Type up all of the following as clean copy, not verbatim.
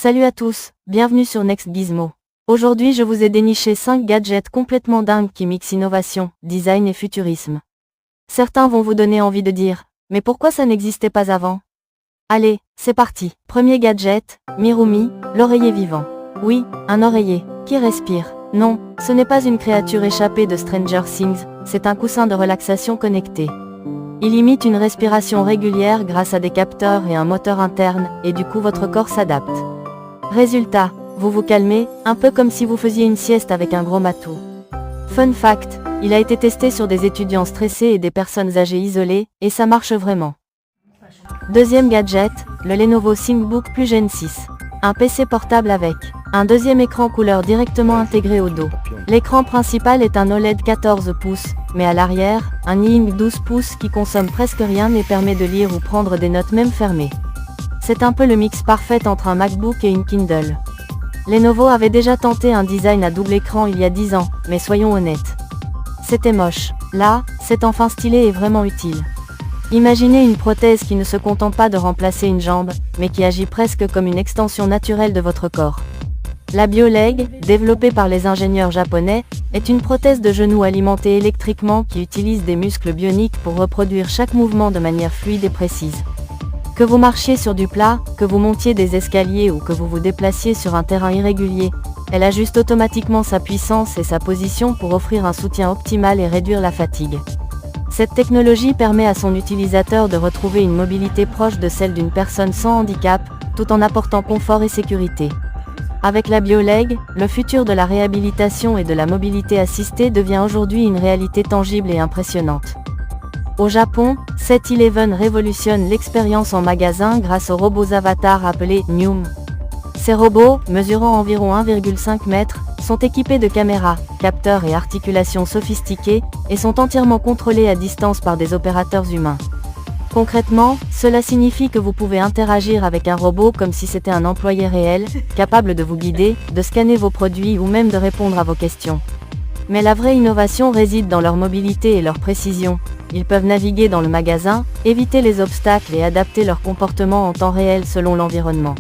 Salut à tous, bienvenue sur Next Gizmo. Aujourd'hui je vous ai déniché 5 gadgets complètement dingues qui mixent innovation, design et futurisme. Certains vont vous donner envie de dire, mais pourquoi ça n'existait pas avant? Allez, c'est parti. Premier gadget, Mirumi, l'oreiller vivant. Oui, un oreiller, qui respire. Non, ce n'est pas une créature échappée de Stranger Things, c'est un coussin de relaxation connecté. Il imite une respiration régulière grâce à des capteurs et un moteur interne, et du coup votre corps s'adapte. Résultat, vous vous calmez, un peu comme si vous faisiez une sieste avec un gros matou. Fun fact, il a été testé sur des étudiants stressés et des personnes âgées isolées, et ça marche vraiment. Deuxième gadget, le Lenovo ThinkBook Plus Gen 6. Un PC portable avec un deuxième écran couleur directement intégré au dos. L'écran principal est un OLED 14 pouces, mais à l'arrière, un e-ink 12 pouces qui consomme presque rien et permet de lire ou prendre des notes même fermées. C'est un peu le mix parfait entre un MacBook et une Kindle. Lenovo avait déjà tenté un design à double écran il y a 10 ans, mais soyons honnêtes. C'était moche. Là, c'est enfin stylé et vraiment utile. Imaginez une prothèse qui ne se contente pas de remplacer une jambe, mais qui agit presque comme une extension naturelle de votre corps. La BioLeg, développée par les ingénieurs japonais, est une prothèse de genou alimentée électriquement qui utilise des muscles bioniques pour reproduire chaque mouvement de manière fluide et précise. Que vous marchiez sur du plat, que vous montiez des escaliers ou que vous vous déplaciez sur un terrain irrégulier, elle ajuste automatiquement sa puissance et sa position pour offrir un soutien optimal et réduire la fatigue. Cette technologie permet à son utilisateur de retrouver une mobilité proche de celle d'une personne sans handicap, tout en apportant confort et sécurité. Avec la BioLeg, le futur de la réhabilitation et de la mobilité assistée devient aujourd'hui une réalité tangible et impressionnante. Au Japon, 7-Eleven révolutionne l'expérience en magasin grâce aux robots avatars appelés Nyum. Ces robots, mesurant environ 1,5 m, sont équipés de caméras, capteurs et articulations sophistiquées, et sont entièrement contrôlés à distance par des opérateurs humains. Concrètement, cela signifie que vous pouvez interagir avec un robot comme si c'était un employé réel, capable de vous guider, de scanner vos produits ou même de répondre à vos questions. Mais la vraie innovation réside dans leur mobilité et leur précision. Ils peuvent naviguer dans le magasin, éviter les obstacles et adapter leur comportement en temps réel selon l'environnement.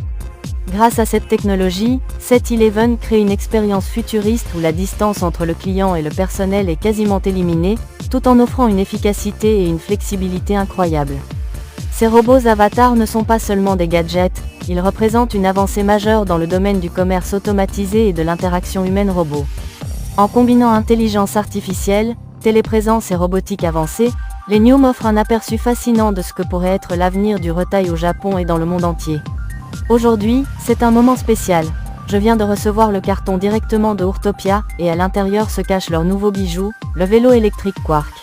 Grâce à cette technologie, 7-Eleven crée une expérience futuriste où la distance entre le client et le personnel est quasiment éliminée, tout en offrant une efficacité et une flexibilité incroyables. Ces robots avatars ne sont pas seulement des gadgets, ils représentent une avancée majeure dans le domaine du commerce automatisé et de l'interaction humaine-robot. En combinant intelligence artificielle, téléprésence et robotique avancée, les Nyum offrent un aperçu fascinant de ce que pourrait être l'avenir du retail au Japon et dans le monde entier. Aujourd'hui, c'est un moment spécial. Je viens de recevoir le carton directement de Urtopia, et à l'intérieur se cache leur nouveau bijou, le vélo électrique Quark.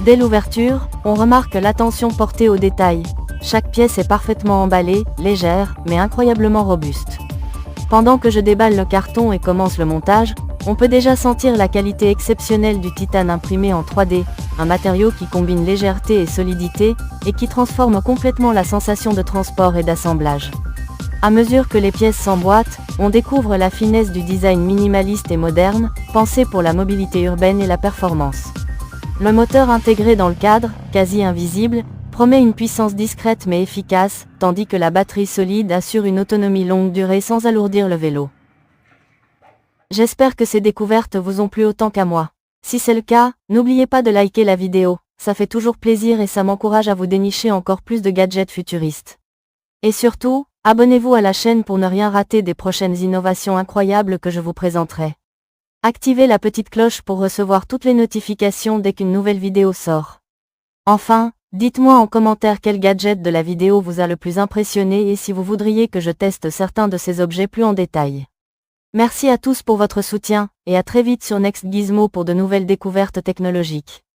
Dès l'ouverture, on remarque l'attention portée aux détails. Chaque pièce est parfaitement emballée, légère, mais incroyablement robuste. Pendant que je déballe le carton et commence le montage, on peut déjà sentir la qualité exceptionnelle du titane imprimé en 3D, un matériau qui combine légèreté et solidité, et qui transforme complètement la sensation de transport et d'assemblage. À mesure que les pièces s'emboîtent, on découvre la finesse du design minimaliste et moderne, pensé pour la mobilité urbaine et la performance. Le moteur intégré dans le cadre, quasi invisible, promet une puissance discrète mais efficace, tandis que la batterie solide assure une autonomie longue durée sans alourdir le vélo. J'espère que ces découvertes vous ont plu autant qu'à moi. Si c'est le cas, n'oubliez pas de liker la vidéo, ça fait toujours plaisir et ça m'encourage à vous dénicher encore plus de gadgets futuristes. Et surtout, abonnez-vous à la chaîne pour ne rien rater des prochaines innovations incroyables que je vous présenterai. Activez la petite cloche pour recevoir toutes les notifications dès qu'une nouvelle vidéo sort. Enfin, dites-moi en commentaire quel gadget de la vidéo vous a le plus impressionné et si vous voudriez que je teste certains de ces objets plus en détail. Merci à tous pour votre soutien, et à très vite sur Next Gizmo pour de nouvelles découvertes technologiques.